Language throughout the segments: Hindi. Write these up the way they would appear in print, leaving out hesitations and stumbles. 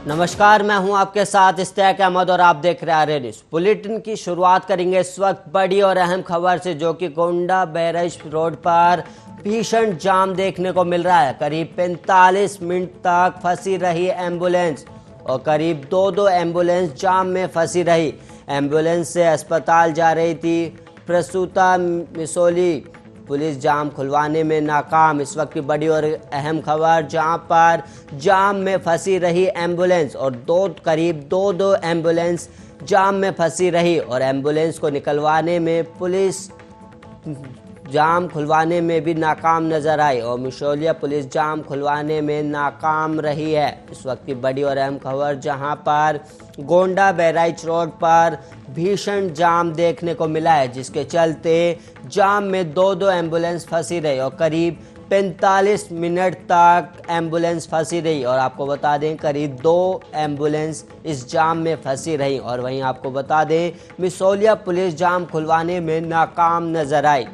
नमस्कार, मैं हूं आपके साथ इस्तेक अहमद और आप देख रहे हैं आर्य न्यूज़। बुलेटिन की शुरुआत करेंगे इस वक्त बड़ी और अहम खबर से, जो कि गोंडा बहराइच रोड पर भीषण जाम देखने को मिल रहा है। करीब 45 मिनट तक फंसी रही एम्बुलेंस और करीब दो एम्बुलेंस जाम में फंसी रही। एम्बुलेंस से अस्पताल जा रही थी प्रसूता मिसोली। पुलिस जाम खुलवाने में नाकाम। इस वक्त की बड़ी और अहम खबर, जहां पर जाम में फंसी रही एम्बुलेंस और करीब दो एम्बुलेंस जाम में फंसी रही और एम्बुलेंस को निकलवाने में पुलिस जाम खुलवाने में भी नाकाम नजर आई और मिशोलिया पुलिस जाम खुलवाने में नाकाम रही है। इस वक्त की बड़ी और अहम खबर, जहां पर गोंडा बहराइच रोड पर भीषण जाम देखने को मिला है, जिसके चलते जाम में दो एम्बुलेंस फंसी रही और करीब 45 मिनट तक एम्बुलेंस फंसी रही। और आपको बता दें, करीब 2 एम्बुलेंस इस जाम में फंसी रही। और वहीं आपको बता दें, मिसोलिया पुलिस जाम खुलवाने में नाकाम नजर आई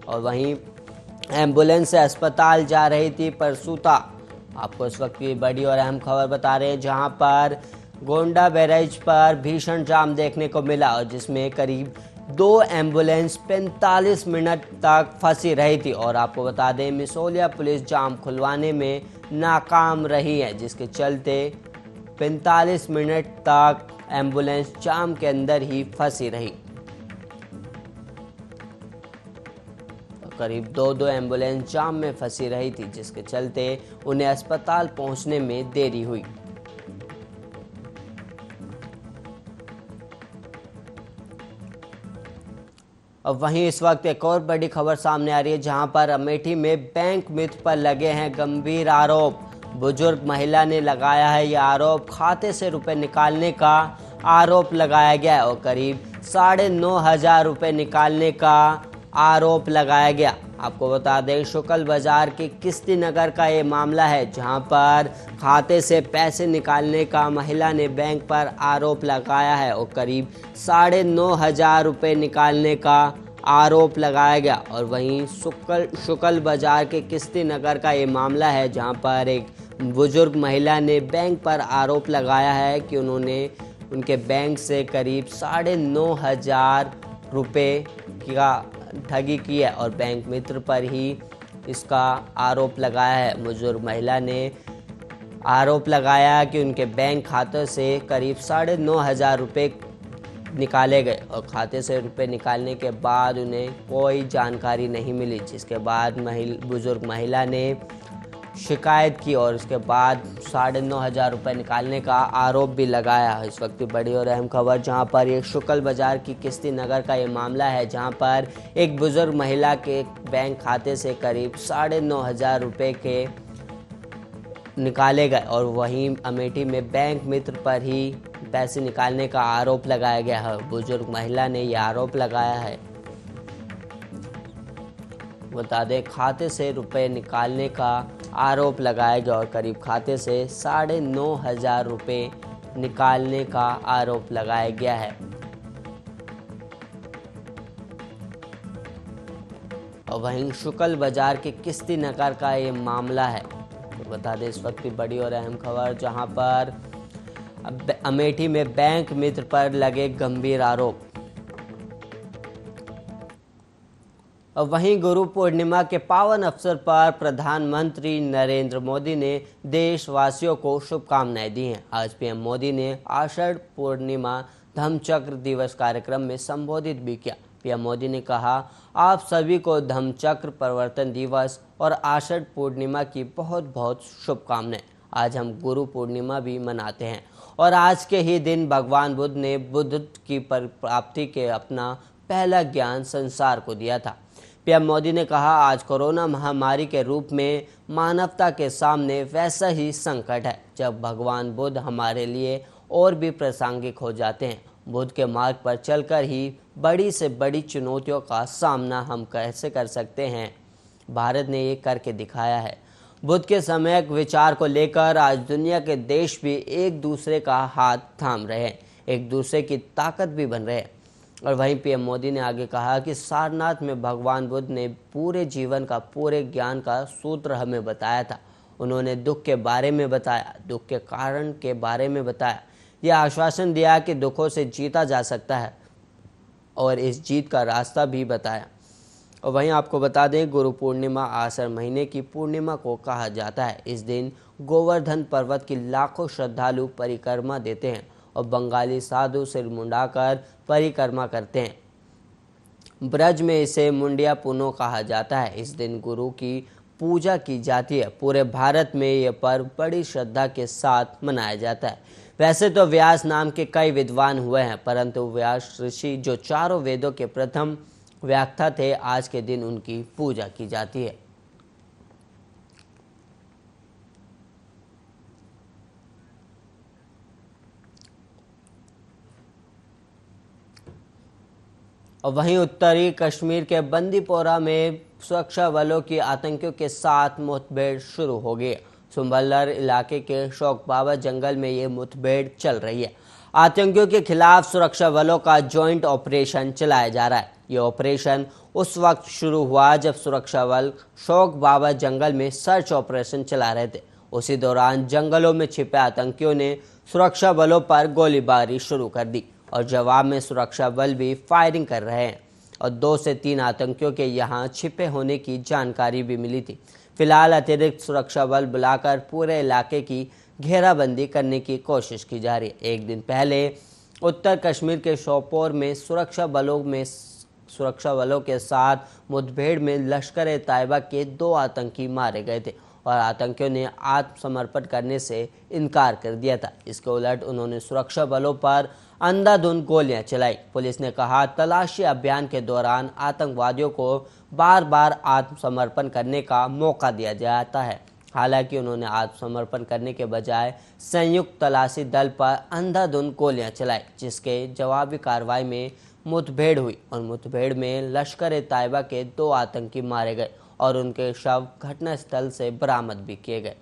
और वहीं एम्बुलेंस से अस्पताल जा रही थी प्रसूता। आपको इस वक्त की बड़ी और अहम खबर बता रहे हैं, जहां पर गोंडा बहराइच पर भीषण जाम देखने को मिला और जिसमें करीब 2 एम्बुलेंस 45 मिनट तक फंसी रही थी। और आपको बता दें, मिसोलिया पुलिस जाम खुलवाने में नाकाम रही है, जिसके चलते 45 मिनट तक एम्बुलेंस जाम के अंदर ही फंसी रही। करीब दो एम्बुलेंस जाम में फंसी रही थी, जिसके चलते उन्हें अस्पताल पहुंचने में देरी हुई। अब वहीं इस वक्त एक और बड़ी खबर सामने आ रही है, जहां पर अमेठी में बैंक मित्र पर लगे हैं गंभीर आरोप। बुजुर्ग महिला ने लगाया है यह आरोप। खाते से रुपए निकालने का आरोप लगाया गया और करीब 9,500 रुपए निकालने का आरोप लगाया गया। आपको बता दें, शुक्ल बाजार के किस्ती नगर का ये मामला है, जहां पर खाते से पैसे निकालने का महिला ने बैंक पर आरोप लगाया है और करीब 9,500 रुपये निकालने का आरोप लगाया गया। और वहीं शुक्ल बाजार के किस्ती नगर का ये मामला है, जहां पर एक बुजुर्ग महिला ने बैंक पर आरोप लगाया है कि उन्होंने उनके बैंक से करीब 9,500 रुपये का ठगी की है और बैंक मित्र पर ही इसका आरोप लगाया है। बुजुर्ग महिला ने आरोप लगाया कि उनके बैंक खाते से करीब 9,500 रुपये निकाले गए और खाते से रुपए निकालने के बाद उन्हें कोई जानकारी नहीं मिली, जिसके बाद बुजुर्ग महिला ने शिकायत की और उसके बाद 9,500 रुपये निकालने का आरोप भी लगाया। इस वक्त की बड़ी और अहम खबर, जहां पर एक शुक्ल बाजार की किस्ती नगर का ये मामला है, जहां पर एक बुजुर्ग महिला के बैंक खाते से करीब 9,500 रुपये के निकाले गए और वहीं अमेठी में बैंक मित्र पर ही पैसे निकालने का आरोप लगाया गया है। बुजुर्ग महिला ने यह आरोप लगाया है। बता दें, खाते से रुपए निकालने का आरोप लगाया गया और करीब खाते से 9,500 रुपये निकालने का आरोप लगाया गया है। और वहीं शुक्ल बाजार के किस्ती नगर का ये मामला है। तो बता दें, इस वक्त की बड़ी और अहम खबर, जहां पर अमेठी में बैंक मित्र पर लगे गंभीर आरोप। और वहीं गुरु पूर्णिमा के पावन अवसर पर प्रधानमंत्री नरेंद्र मोदी ने देशवासियों को शुभकामनाएं दी हैं। आज पीएम मोदी ने आषाढ़ पूर्णिमा धम्मचक्र दिवस कार्यक्रम में संबोधित भी किया। पीएम मोदी ने कहा, आप सभी को धम्मचक्र परिवर्तन दिवस और आषाढ़ पूर्णिमा की बहुत बहुत शुभकामनाएं। आज हम गुरु पूर्णिमा भी मनाते हैं और आज के ही दिन भगवान बुद्ध ने बुद्ध की प्राप्ति के अपना पहला ज्ञान संसार को दिया था। पीएम मोदी ने कहा, आज कोरोना महामारी के रूप में मानवता के सामने वैसा ही संकट है जब भगवान बुद्ध हमारे लिए और भी प्रासंगिक हो जाते हैं। बुद्ध के मार्ग पर चलकर ही बड़ी से बड़ी चुनौतियों का सामना हम कैसे कर सकते हैं, भारत ने ये करके दिखाया है। बुद्ध के सम्यक विचार को लेकर आज दुनिया के देश भी एक दूसरे का हाथ थाम रहे हैं, एक दूसरे की ताकत भी बन रहे हैं। और वहीं पीएम मोदी ने आगे कहा कि सारनाथ में भगवान बुद्ध ने पूरे जीवन का, पूरे ज्ञान का सूत्र हमें बताया था उन्होंने दुख के बारे में बताया, दुख के कारण के बारे में बताया, यह आश्वासन दिया कि दुखों से जीता जा सकता है और इस जीत का रास्ता भी बताया। और वहीं आपको बता दें, गुरु पूर्णिमा आषाढ़ महीने की पूर्णिमा को कहा जाता है। इस दिन गोवर्धन पर्वत की लाखों श्रद्धालु परिक्रमा देते हैं और बंगाली साधु सिर मुंडाकर परिक्रमा करते हैं। ब्रज में इसे मुंडिया पुनो कहा जाता है। इस दिन गुरु की पूजा की जाती है। पूरे भारत में यह पर्व बड़ी श्रद्धा के साथ मनाया जाता है। वैसे तो व्यास नाम के कई विद्वान हुए हैं, परंतु व्यास ऋषि जो चारों वेदों के प्रथम व्याख्या थे, आज के दिन उनकी पूजा की जाती है। और वहीं उत्तरी कश्मीर के बंदीपोरा में सुरक्षा बलों की आतंकियों के साथ मुठभेड़ शुरू हो गई। सुंबलर इलाके के शौक बाबा जंगल में ये मुठभेड़ चल रही है। आतंकियों के खिलाफ सुरक्षा बलों का जॉइंट ऑपरेशन चलाया जा रहा है। ये ऑपरेशन उस वक्त शुरू हुआ जब सुरक्षा बल शौक बाबा जंगल में सर्च ऑपरेशन चला रहे थे। उसी दौरान जंगलों में छिपे आतंकियों ने सुरक्षा बलों पर गोलीबारी शुरू कर दी और जवाब में सुरक्षा बल भी फायरिंग कर रहे हैं और 2 से 3 आतंकियों के यहां छिपे होने की जानकारी भी मिली थी। फिलहाल अतिरिक्त सुरक्षा बल बुलाकर पूरे इलाके की घेराबंदी करने की कोशिश की जा रही है। एक दिन पहले उत्तर कश्मीर के शोपोर में सुरक्षा बलों के साथ मुठभेड़ में लश्कर तैयबा के 2 आतंकी मारे गए थे और आतंकियों ने आत्मसमर्पण करने से इनकार कर दिया था। इसके उलट उन्होंने सुरक्षा बलों पर अंधाधुंध गोलियां चलाई। पुलिस ने कहा, तलाशी अभियान के दौरान आतंकवादियों को बार बार आत्मसमर्पण करने का मौका दिया जाता है। हालांकि उन्होंने आत्मसमर्पण करने के बजाय संयुक्त तलाशी दल पर अंधाधुंध गोलियां चलाई, जिसके जवाबी कार्रवाई में मुठभेड़ हुई और मुठभेड़ में लश्कर तैयबा के 2 आतंकी मारे गए और उनके शव घटनास्थल से बरामद भी किए गए।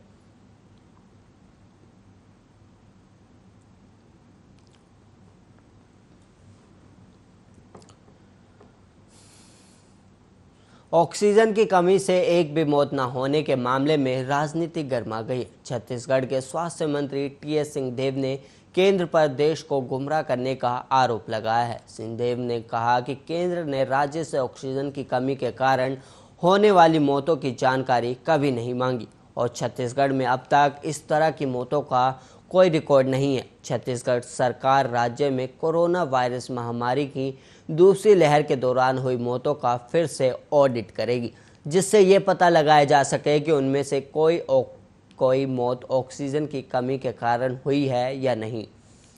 ऑक्सीजन की कमी से एक भी मौत न होने के मामले में राजनीति गर्मा गई। छत्तीसगढ़ के स्वास्थ्य मंत्री टीएस सिंहदेव ने केंद्र पर देश को गुमराह करने का आरोप लगाया है। सिंहदेव ने कहा कि केंद्र ने राज्य से ऑक्सीजन की कमी के कारण होने वाली मौतों की जानकारी कभी नहीं मांगी और छत्तीसगढ़ में अब तक इस तरह की मौतों का कोई रिकॉर्ड नहीं है। छत्तीसगढ़ सरकार राज्य में कोरोना वायरस महामारी की दूसरी लहर के दौरान हुई मौतों का फिर से ऑडिट करेगी, जिससे ये पता लगाया जा सके कि उनमें से कोई मौत ऑक्सीजन की कमी के कारण हुई है या नहीं।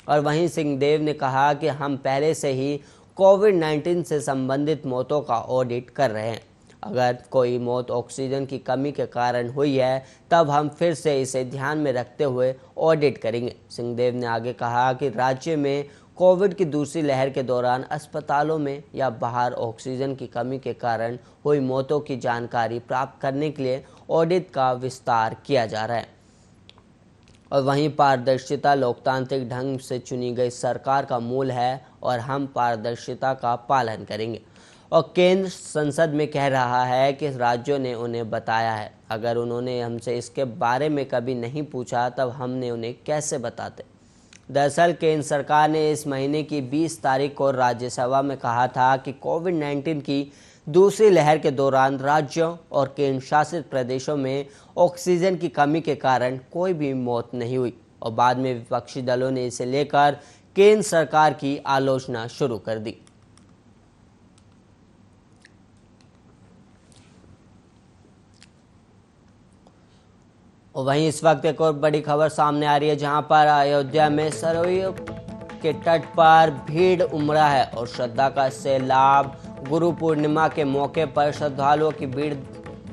और वहीं सिंहदेव ने कहा कि हम पहले से ही कोविड-19 से संबंधित मौतों का ऑडिट कर रहे हैं। अगर कोई मौत ऑक्सीजन की कमी के कारण हुई है तब हम फिर से इसे ध्यान में रखते हुए ऑडिट करेंगे। सिंहदेव ने आगे कहा कि राज्य में कोविड की दूसरी लहर के दौरान अस्पतालों में या बाहर ऑक्सीजन की कमी के कारण हुई मौतों की जानकारी प्राप्त करने के लिए ऑडिट का विस्तार किया जा रहा है। और वहीं पारदर्शिता लोकतांत्रिक ढंग से चुनी गई सरकार का मूल है और हम पारदर्शिता का पालन करेंगे। और केंद्र संसद में कह रहा है कि राज्यों ने उन्हें बताया है। अगर उन्होंने हमसे इसके बारे में कभी नहीं पूछा तब हमने उन्हें कैसे बताते। दरअसल केंद्र सरकार ने इस महीने की 20 तारीख को राज्यसभा में कहा था कि कोविड-19 की दूसरी लहर के दौरान राज्यों और केंद्र शासित प्रदेशों में ऑक्सीजन की कमी के कारण कोई भी मौत नहीं हुई और बाद में विपक्षी दलों ने इसे लेकर केंद्र सरकार की आलोचना शुरू कर दी। और वहीं इस वक्त एक और बड़ी खबर सामने आ रही है, जहां पर अयोध्या में सरयू के तट पर भीड़ उमड़ा है और श्रद्धा का सैलाब। गुरु पूर्णिमा के मौके पर श्रद्धालुओं की भीड़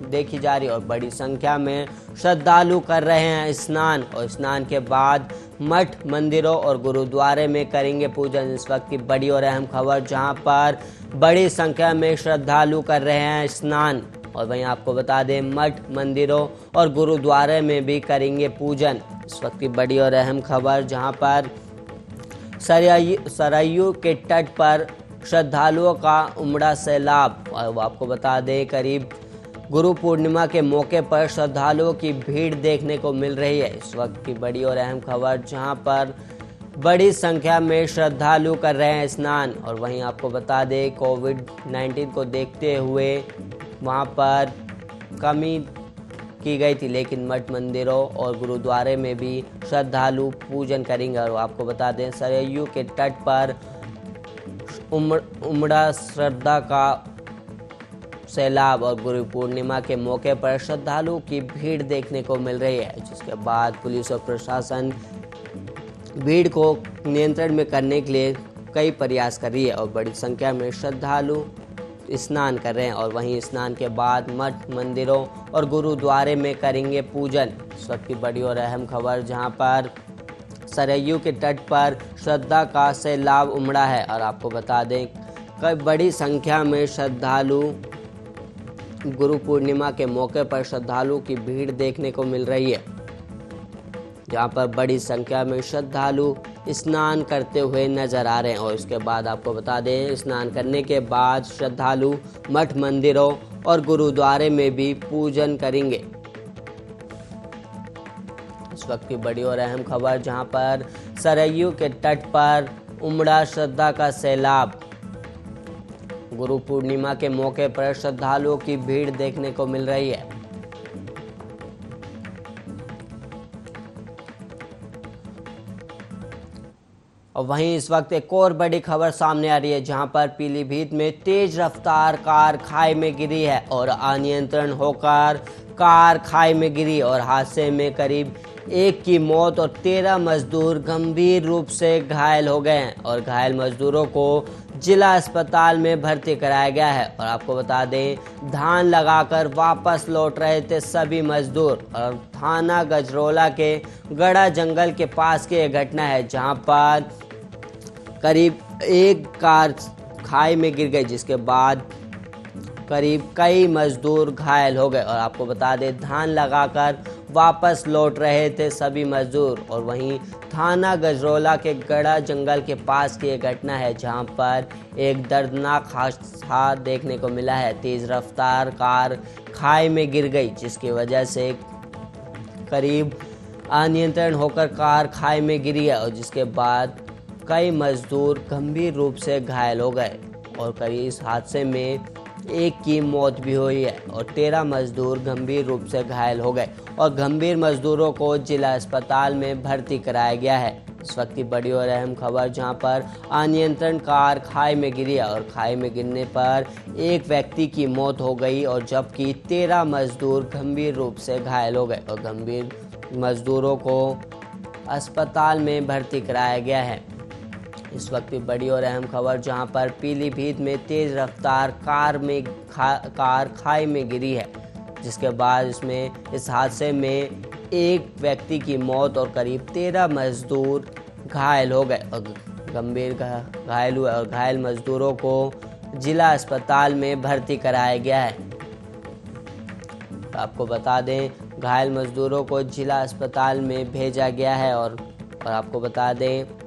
देखी जा रही है और बड़ी संख्या में श्रद्धालु कर रहे हैं स्नान और स्नान के बाद मठ, मंदिरों और गुरुद्वारे में करेंगे पूजन। इस वक्त की बड़ी और अहम खबर, जहां पर बड़ी संख्या में श्रद्धालु कर रहे हैं स्नान और वहीं आपको बता दें मठ, मंदिरों और गुरुद्वारे में भी करेंगे पूजन। इस वक्त की बड़ी और अहम खबर, जहां पर सरयू के तट पर श्रद्धालुओं का उमड़ा सैलाब और आपको बता दें करीब गुरु पूर्णिमा के मौके पर श्रद्धालुओं की भीड़ देखने को मिल रही है। इस वक्त की बड़ी और अहम खबर, जहां पर बड़ी संख्या में श्रद्धालु कर रहे हैं स्नान। और वहीं आपको बता दें, कोविड-19 को देखते हुए वहां पर कमी की गई थी, लेकिन मठ मंदिरों और गुरुद्वारे में भी श्रद्धालु पूजन करेंगे। और आपको बता दें, सरयू के तट पर उमड़ा श्रद्धा का सैलाब और गुरु पूर्णिमा के मौके पर श्रद्धालुओं की भीड़ देखने को मिल रही है, जिसके बाद पुलिस और प्रशासन भीड़ को नियंत्रण में करने के लिए कई प्रयास कर रही है और बड़ी संख्या में श्रद्धालु स्नान कर रहे हैं। और वहीं स्नान के बाद मठ मंदिरों और गुरुद्वारे में करेंगे पूजन। इस वक्त की बड़ी और अहम खबर, जहां पर सरयू के तट पर श्रद्धा का सैलाब उमड़ा है। और आपको बता दें, कई बड़ी संख्या में श्रद्धालु गुरु पूर्णिमा के मौके पर श्रद्धालुओं की भीड़ देखने को मिल रही है, जहां पर बड़ी संख्या में श्रद्धालु स्नान करते हुए नजर आ रहे हैं। और इसके बाद आपको बता दें, स्नान करने के बाद श्रद्धालु मठ मंदिरों और गुरुद्वारे में भी पूजन करेंगे। इस वक्त की बड़ी और अहम खबर, जहां पर सरयू के तट पर उमड़ा श्रद्धा का सैलाब, गुरु पूर्णिमा के मौके पर श्रद्धालुओं की भीड़ देखने को मिल रही है। और वहीं इस वक्त एक और बड़ी खबर सामने आ रही है, जहां पर पीलीभीत में तेज रफ्तार कार खाई में गिरी है और अनियंत्रण होकर कार खाई में गिरी और हादसे में करीब 1 की मौत और 13 मजदूर गंभीर रूप से घायल हो गए हैं। और घायल मजदूरों को जिला अस्पताल में भर्ती कराया गया है। और आपको बता दें, धान लगाकर वापस लौट रहे थे सभी मजदूर। और थाना गजरोला के गड़ा जंगल के पास की यह घटना है, जहां पर करीब 1 कार खाई में गिर गई, जिसके बाद करीब कई मजदूर घायल हो गए। और आपको बता दें, धान लगाकर वापस लौट रहे थे सभी मजदूर। और वहीं थाना गजरोला के गड़ा जंगल के पास की एक घटना है, जहां पर एक दर्दनाक हादसा देखने को मिला है। तेज रफ्तार कार खाई में गिर गई, जिसकी वजह से करीब अनियंत्रण होकर कार खाई में गिरी है और जिसके बाद कई मजदूर गंभीर रूप से घायल हो गए। और करीब इस हादसे में 1 की मौत भी हुई है और 13 मजदूर गंभीर रूप से घायल हो गए और गंभीर मजदूरों को जिला अस्पताल में भर्ती कराया गया है। इस वक्त की बड़ी और अहम खबर, जहां पर अनियंत्रण कार खाई में गिरी और खाई में गिरने पर 1 व्यक्ति की मौत हो गई और जबकि 13 मजदूर गंभीर रूप से घायल हो गए और गंभीर मजदूरों को अस्पताल में भर्ती कराया गया है। इस वक्त की बड़ी और अहम खबर, जहां पर पीलीभीत में तेज रफ्तार कार खाई में गिरी है, जिसके बाद इस हादसे में 1 व्यक्ति की मौत और करीब 13 मजदूर घायल हो गए और गंभीर घायल हुए और घायल मजदूरों को जिला अस्पताल में भर्ती कराया गया है। आपको बता दें, घायल मजदूरों को जिला अस्पताल में भेजा गया है। और आपको बता दें,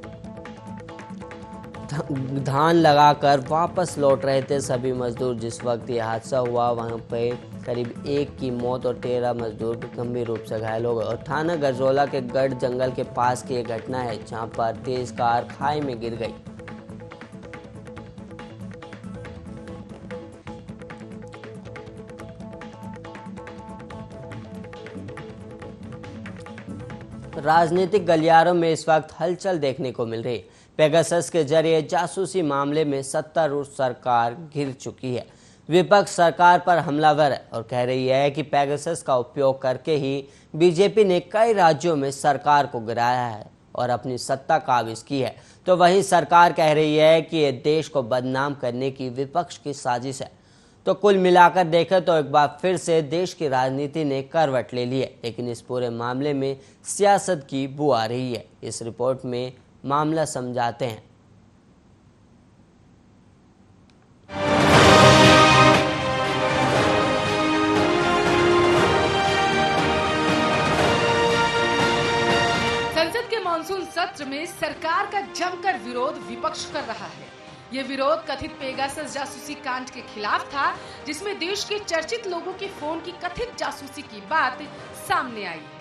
धान लगाकर वापस लौट रहे थे सभी मजदूर। जिस वक्त ये हादसा हुआ, वहां पे करीब 1 की मौत और 13 मजदूर गंभीर रूप से घायल हो गए। और थाना गजरोला के गढ़ जंगल के पास की एक घटना है, जहां पर तेज कार खाई में गिर गई। राजनीतिक गलियारों में इस वक्त हलचल देखने को मिल रही है। पेगासस के जरिए जासूसी मामले में सत्तारूढ़ सरकार घिर चुकी है। विपक्ष सरकार पर हमलावर है और कह रही है कि पेगासस का उपयोग करके ही बीजेपी ने कई राज्यों में सरकार को गिराया है और अपनी सत्ता काबिज की है। तो वहीं सरकार कह रही है कि ये देश को बदनाम करने की विपक्ष की साजिश है। तो कुल मिलाकर देखें तो एक बार फिर से देश की राजनीति ने करवट ले ली है, लेकिन इस पूरे मामले में सियासत की बू आ रही है। इस रिपोर्ट में मामला समझाते हैं। संसद के मानसून सत्र में सरकार का जमकर विरोध विपक्ष कर रहा है। ये विरोध कथित पेगासस जासूसी कांड के खिलाफ था, जिसमें देश के चर्चित लोगों के फोन की कथित जासूसी की बात सामने आई है।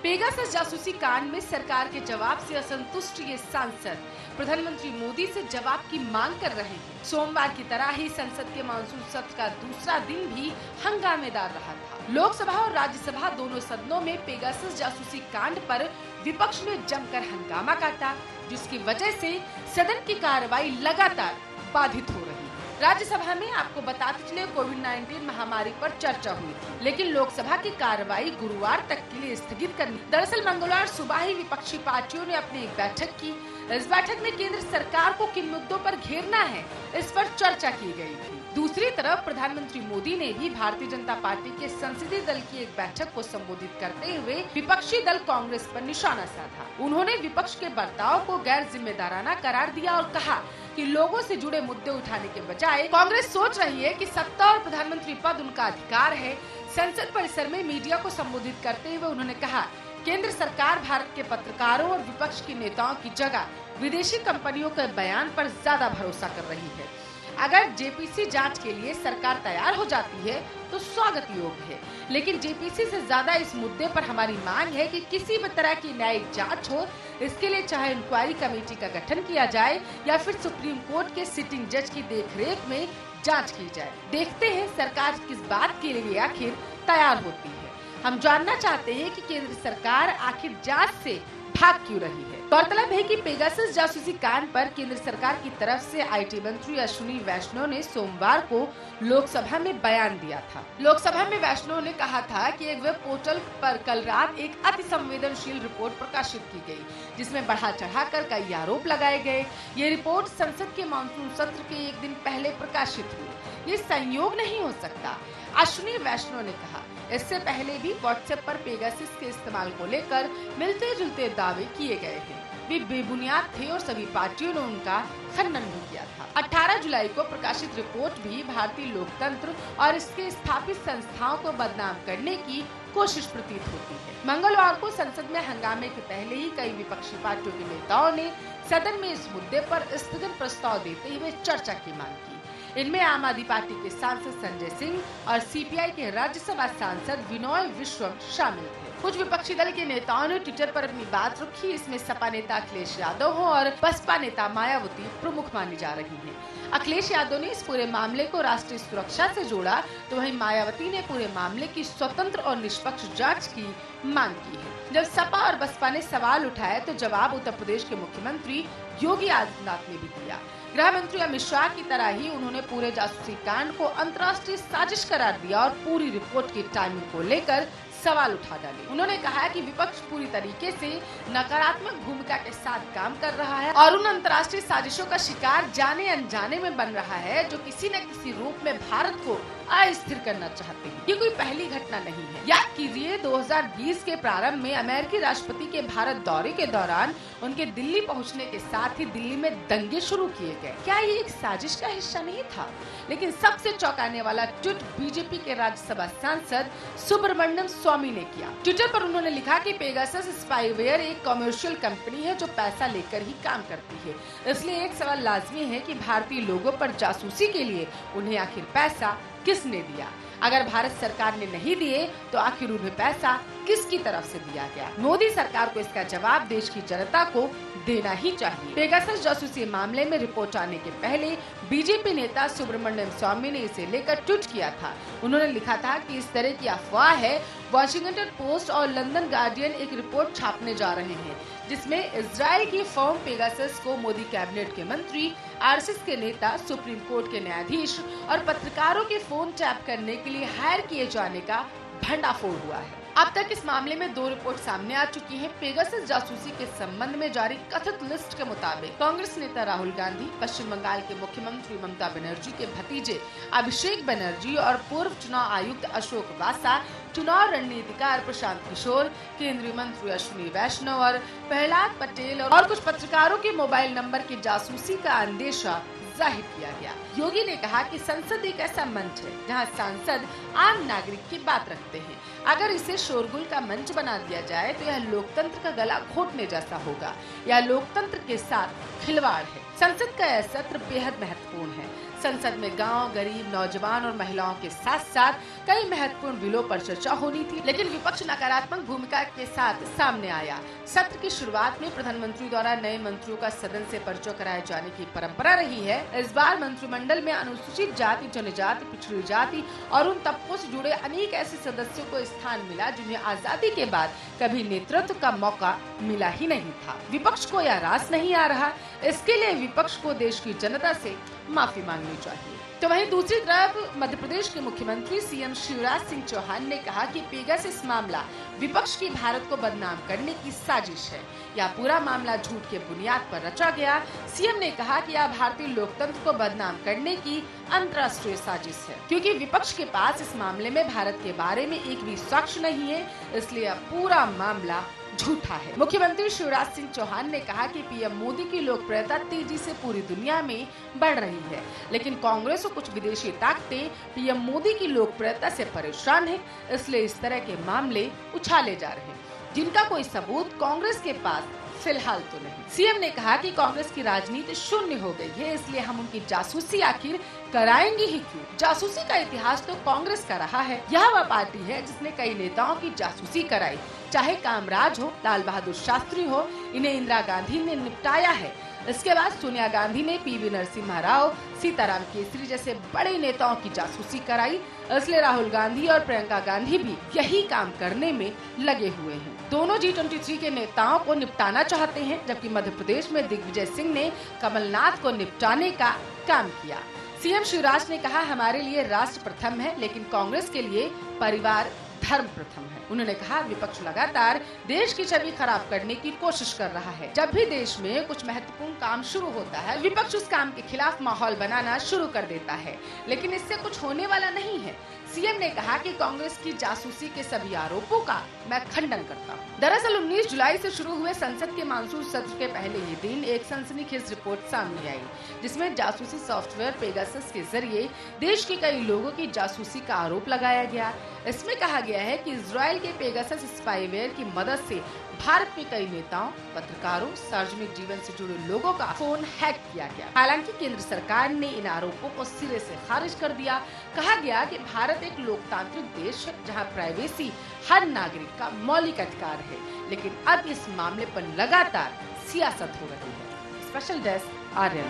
पेगासस जासूसी कांड में सरकार के जवाब से असंतुष्ट ये सांसद प्रधानमंत्री मोदी से जवाब की मांग कर रहे हैं। सोमवार की तरह ही संसद के मानसून सत्र का दूसरा दिन भी हंगामेदार रहा था। लोकसभा और राज्यसभा दोनों सदनों में पेगासस जासूसी कांड पर विपक्ष ने जमकर हंगामा काटा, जिसकी वजह से सदन की कार्रवाई लगातार बाधित हो रही है। राज्यसभा में आपको बताते चले कोविड-19 महामारी पर चर्चा हुई थी, लेकिन लोकसभा की कार्रवाई गुरुवार तक के लिए स्थगित करनी। दरअसल मंगलवार सुबह ही विपक्षी पार्टियों ने अपनी एक बैठक की। इस बैठक में केंद्र सरकार को किन मुद्दों पर घेरना है, इस पर चर्चा की गई थी। दूसरी तरफ प्रधानमंत्री मोदी ने भी भारतीय जनता पार्टी के संसदीय दल की एक बैठक को संबोधित करते हुए विपक्षी दल कांग्रेस पर निशाना साधा। उन्होंने विपक्ष के बर्ताव को गैर जिम्मेदाराना करार दिया और कहा कि लोगों से जुड़े मुद्दे उठाने के बजाय कांग्रेस सोच रही है कि सत्ता और प्रधानमंत्री पद उनका अधिकार है। संसद परिसर में मीडिया को संबोधित करते हुए उन्होंने कहा, केंद्र सरकार भारत के पत्रकारों और विपक्ष के नेताओं की जगह विदेशी कंपनियों के बयान पर ज्यादा भरोसा कर रही है। अगर जेपीसी जांच के लिए सरकार तैयार हो जाती है तो स्वागत योग्य है, लेकिन जेपीसी से ज्यादा इस मुद्दे पर हमारी मांग है कि किसी भी तरह की न्यायिक जांच हो। इसके लिए चाहे इंक्वायरी कमेटी का गठन किया जाए या फिर सुप्रीम कोर्ट के सिटिंग जज की देखरेख में जांच की जाए। देखते हैं सरकार किस बात के लिए आखिर तैयार होती है। हम जानना चाहते हैं कि केंद्र सरकार आखिर जांच से भाग क्यों रही है। गौरतलब है कि पेगासस जासूसी कांड पर केंद्र सरकार की तरफ से आईटी मंत्री अश्विनी वैष्णव ने सोमवार को लोकसभा में बयान दिया था। लोकसभा में वैष्णव ने कहा था कि एक वेब पोर्टल पर कल रात एक अति संवेदनशील रिपोर्ट प्रकाशित की गई, जिसमें बढ़ा चढ़ाकर कई आरोप लगाए गए। ये रिपोर्ट संसद के मानसून सत्र के एक दिन पहले प्रकाशित हुई। ये संयोग नहीं हो सकता, अश्विनी वैष्णव ने कहा। इससे पहले भी व्हाट्सएप पर पेगासस के इस्तेमाल को लेकर मिलते जुलते दावे किए गए हैं। वे बेबुनियाद थे और सभी पार्टियों ने उनका खंडन भी किया था। 18 जुलाई को प्रकाशित रिपोर्ट भी भारतीय लोकतंत्र और इसके स्थापित संस्थाओं को बदनाम करने की कोशिश प्रतीत होती है। मंगलवार को संसद में हंगामे के पहले ही कई विपक्षी पार्टियों के नेताओं ने सदन में इस मुद्दे पर स्थगन प्रस्ताव देते हुए चर्चा की मांग की। इनमें आम आदमी पार्टी के सांसद संजय सिंह और सीपीआई के राज्यसभा सांसद विनोय विश्वम शामिल थे। कुछ विपक्षी दल के नेताओं ने ट्विटर पर अपनी बात रखी। इसमें सपा नेता अखिलेश यादव और बसपा नेता मायावती प्रमुख मानी जा रही हैं। अखिलेश यादव ने इस पूरे मामले को राष्ट्रीय सुरक्षा से जोड़ा, तो वहीं मायावती ने पूरे मामले की स्वतंत्र और निष्पक्ष जांच की मांग की है। जब सपा और बसपा ने सवाल उठाए तो जवाब उत्तर प्रदेश के मुख्यमंत्री योगी आदित्यनाथ ने भी दिया। गृह मंत्री अमित शाह की तरह ही उन्होंने पूरे जासूसी कांड को अंतर्राष्ट्रीय साजिश करार दिया और पूरी रिपोर्ट की टाइमिंग को लेकर सवाल उठा डाले। उन्होंने कहा कि विपक्ष पूरी तरीके से नकारात्मक भूमिका के साथ काम कर रहा है और उन अंतर्राष्ट्रीय साजिशों का शिकार जाने अनजाने में बन रहा है, जो किसी न किसी रूप में भारत को अस्थिर करना चाहते हैं। ये कोई पहली घटना नहीं है। याद कीजिए 2020 के प्रारंभ में अमेरिकी राष्ट्रपति के भारत दौरे के दौरान उनके दिल्ली पहुंचने के साथ ही दिल्ली में दंगे शुरू किए गए। क्या ये एक साजिश का हिस्सा नहीं था? लेकिन सबसे चौंकाने वाला ट्वीट बीजेपी के राज्यसभा सांसद सुब्रमण्यम स्वामी ने किया। ट्विटर पर उन्होंने लिखा कि पेगासस स्पाईवेयर एक कमर्शियल कंपनी है जो पैसा लेकर ही काम करती है, इसलिए एक सवाल लाजमी है कि भारतीय लोगों पर जासूसी के लिए उन्हें आखिर पैसा किसने दिया? अगर भारत सरकार ने नहीं दिए तो आखिर उन्हें पैसा किसकी तरफ से दिया गया? मोदी सरकार को इसका जवाब देश की जनता को देना ही चाहिए। पेगासस जासूसी मामले में रिपोर्ट आने के पहले बीजेपी नेता सुब्रमण्यम स्वामी ने इसे लेकर ट्वीट किया था। उन्होंने लिखा था कि इस तरह की अफवाह है। वॉशिंगटन पोस्ट और लंदन गार्डियन एक रिपोर्ट छापने जा रहे हैं, जिसमें इजराइल की फर्म पेगासस को मोदी कैबिनेट के मंत्री, आरएसएस के नेता, सुप्रीम कोर्ट के न्यायाधीश और पत्रकारों के फोन टैप करने के लिए हायर किए जाने का भंडाफोड़ हुआ है। अब तक इस मामले में 2 रिपोर्ट सामने आ चुकी हैं। पेगासस जासूसी के संबंध में जारी कथित लिस्ट के मुताबिक कांग्रेस नेता राहुल गांधी, पश्चिम बंगाल के मुख्यमंत्री ममता बनर्जी के भतीजे अभिषेक बनर्जी और पूर्व चुनाव आयुक्त अशोक वासा, चुनाव रणनीतिकार प्रशांत किशोर, केंद्रीय मंत्री अश्विनी वैष्णव और प्रहलाद पटेल और कुछ पत्रकारों के मोबाइल नंबर की जासूसी का अंदेशा जाहिर किया गया। योगी ने कहा कि संसद एक ऐसा मंच है जहां सांसद आम नागरिक की बात रखते हैं। अगर इसे शोरगुल का मंच बना दिया जाए तो यह लोकतंत्र का गला घोटने जैसा होगा। यह लोकतंत्र के साथ खिलवाड़ है। संसद का यह सत्र बेहद महत्वपूर्ण है। संसद में गांव, गरीब, नौजवान और महिलाओं के साथ साथ कई महत्वपूर्ण बिलों पर चर्चा होनी थी, लेकिन विपक्ष नकारात्मक भूमिका के साथ सामने आया। सत्र की शुरुआत में प्रधानमंत्री द्वारा नए मंत्रियों का सदन से परिचय कराए जाने की परंपरा रही है। इस बार मंत्रिमंडल में अनुसूचित जाति, जनजाति, पिछड़ी जाति और उन तबकों से जुड़े अनेक ऐसे सदस्यों को स्थान मिला जिन्हें आजादी के बाद कभी नेतृत्व का मौका मिला ही नहीं था। विपक्ष को यह रास नहीं आ रहा, इसके लिए विपक्ष को देश की जनता से माफी मांगनी चाहिए। तो वहीं दूसरी तरफ मध्य प्रदेश के मुख्यमंत्री सीएम शिवराज सिंह चौहान ने कहा कि पेगासस मामला विपक्ष की भारत को बदनाम करने की साजिश है। यह पूरा मामला झूठ के बुनियाद पर रचा गया। सीएम ने कहा कि यह भारतीय लोकतंत्र को बदनाम करने की अंतर्राष्ट्रीय साजिश है, क्योंकि विपक्ष के पास इस मामले में भारत के बारे में एक भी साक्ष्य नहीं है, इसलिए यह पूरा मामला झूठा है। मुख्यमंत्री शिवराज सिंह चौहान ने कहा कि पीएम मोदी की लोकप्रियता तेजी से पूरी दुनिया में बढ़ रही है, लेकिन कांग्रेस और कुछ विदेशी ताकतें पीएम मोदी की लोकप्रियता से परेशान है, इसलिए इस तरह के मामले उछाले जा रहे हैं जिनका कोई सबूत कांग्रेस के पास फिलहाल तो नहीं। सीएम ने कहा कि कांग्रेस की राजनीति शून्य हो गई है, इसलिए हम उनकी जासूसी आखिर कराएंगे ही क्यों। जासूसी का इतिहास तो कांग्रेस का रहा है। यह वह पार्टी है जिसने कई नेताओं की जासूसी कराई, चाहे कामराज हो, लाल बहादुर शास्त्री हो, इन्हें इंदिरा गांधी ने निपटाया है। इसके बाद सोनिया गांधी ने पीवी नरसिम्हा राव, सीताराम केसरी जैसे बड़े नेताओं की जासूसी कराई, इसलिए राहुल गांधी और प्रियंका गांधी भी यही काम करने में लगे हुए हैं। दोनों G23 के नेताओं को निपटाना चाहते हैं, जबकि मध्य प्रदेश में दिग्विजय सिंह ने कमलनाथ को निपटाने का काम किया। सीएम शिवराज ने कहा, हमारे लिए राष्ट्र प्रथम है, लेकिन कांग्रेस के लिए परिवार धर्म प्रथम है। उन्होंने कहा, विपक्ष लगातार देश की छवि खराब करने की कोशिश कर रहा है। जब भी देश में कुछ महत्वपूर्ण काम शुरू होता है, विपक्ष उस काम के खिलाफ माहौल बनाना शुरू कर देता है, लेकिन इससे कुछ होने वाला नहीं है। सीएम ने कहा कि कांग्रेस की जासूसी के सभी आरोपों का मैं खंडन करता हूं। दरअसल 19 जुलाई से शुरू हुए संसद के मानसून सत्र के पहले ही दिन एक सनसनीखेज रिपोर्ट सामने आई, जिसमें जासूसी सॉफ्टवेयर पेगासस के जरिए देश के कई लोगों की जासूसी का आरोप लगाया गया। इसमें कहा गया है कि इजराइल के पेगासस स्पाईवेयर की मदद से भारत में कई नेताओं, पत्रकारों, सार्वजनिक जीवन से जुड़े लोगों का फोन हैक किया गया। हालांकि केंद्र सरकार ने इन आरोपों को सिरे से खारिज कर दिया। कहा गया कि भारत एक लोकतांत्रिक देश है, जहां प्राइवेसी हर नागरिक का मौलिक अधिकार है, लेकिन अब इस मामले पर लगातार सियासत हो रही है। Special desk Aryan.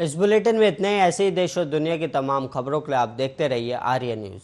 इस बुलेटिन में इतने ही। ऐसे ही देश और दुनिया की तमाम खबरों के लिए आप देखते रहिए आर्यन न्यूज।